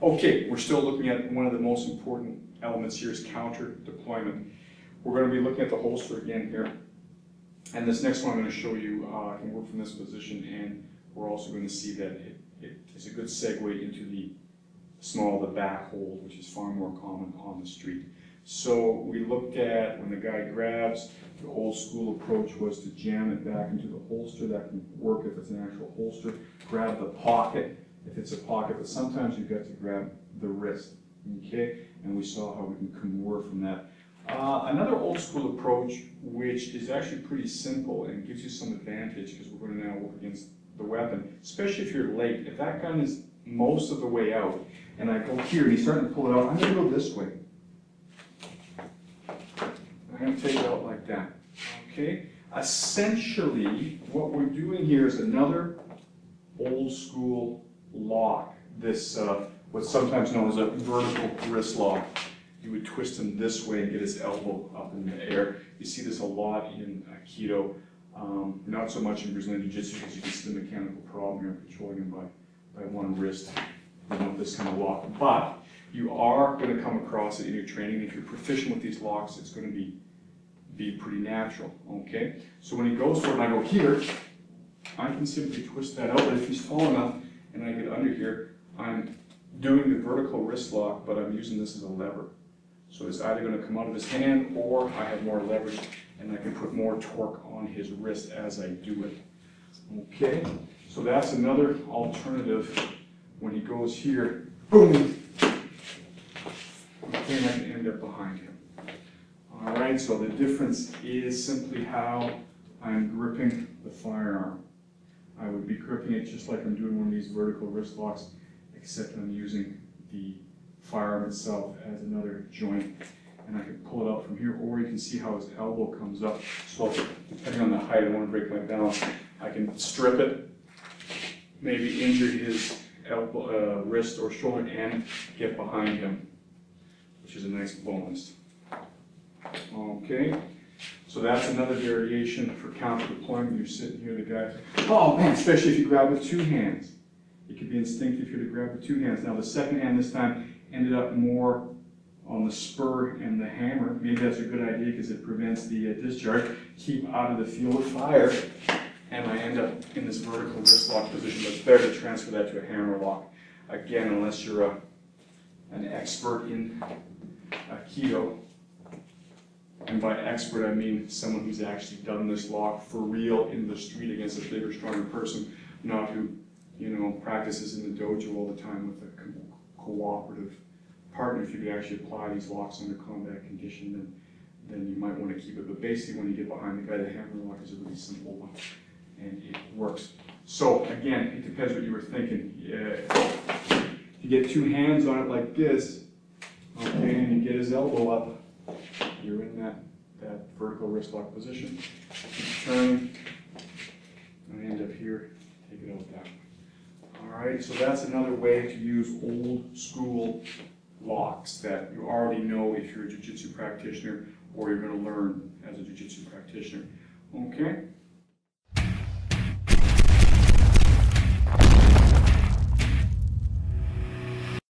Okay, we're still looking at one of the most important elements here is counter deployment. We're going to be looking at the holster again here. And this next one I'm going to show you can work from this position, and we're also going to see that it is a good segue into the the back hold, which is far more common on the street. So we looked at when the guy grabs, the old school approach was to jam it back into the holster. That can work if it's an actual holster. Grab the pocket if it's a pocket, but sometimes you've got to grab the wrist, okay? And we saw how we can convert from that. Another old school approach, which is actually pretty simple and gives you some advantage, because we're going to now work against the weapon, especially if you're late. If that gun is most of the way out, and I go here and he's starting to pull it out, I'm going to go this way. I'm going to take it out like that. Okay? Essentially, what we're doing here is another old school lock. This, what's sometimes known as a vertical wrist lock. You would twist him this way and get his elbow up in the air. You see this a lot in Aikido, not so much in Brazilian Jiu-Jitsu, because you can see the mechanical problem here, controlling him by one wrist. You want this kind of lock. But you are going to come across it in your training. If you're proficient with these locks, it's going to be pretty natural. Okay? So when he goes for it and I go here, I can simply twist that out. But if he's tall enough and I get under here, I'm doing the vertical wrist lock, but I'm using this as a lever. So it's either going to come out of his hand, or I have more leverage and I can put more torque on his wrist as I do it. Okay, so that's another alternative. When he goes here, boom! Okay, and I can end up behind him. All right, so the difference is simply how I'm gripping the firearm. I would be gripping it just like I'm doing one of these vertical wrist locks, except I'm using the firearm itself as another joint, and I can pull it out from here, or you can see how his elbow comes up. So depending on the height, I don't want to break my balance, I can strip it, maybe injure his elbow, wrist or shoulder, and get behind him, which is a nice bonus. Okay, so that's another variation for counter deployment. You're sitting here, the guy, oh man, especially if you grab with two hands. It could be instinctive here to grab with two hands. Now the second hand this time ended up more on the spur and the hammer. Maybe that's a good idea because it prevents the discharge. Keep out of the field of fire, and I end up in this vertical wrist lock position. But it's better to transfer that to a hammer lock. Again, unless you're an expert in Aikido. And by expert, I mean someone who's actually done this lock for real in the street against a bigger, stronger person, not who, you know, practices in the dojo all the time with a cooperative partner. If you could actually apply these locks under combat condition, then you might want to keep it. But basically, when you get behind the guy, the hammer lock is a really simple one, and it works. So again, it depends what you were thinking. If you get two hands on it like this, okay, and you get his elbow up, you're in that vertical wrist lock position. Keep turning, and I end up here, take it out that way. All right, so that's another way to use old school locks that you already know if you're a jiu-jitsu practitioner, or you're going to learn as a jiu-jitsu practitioner. Okay.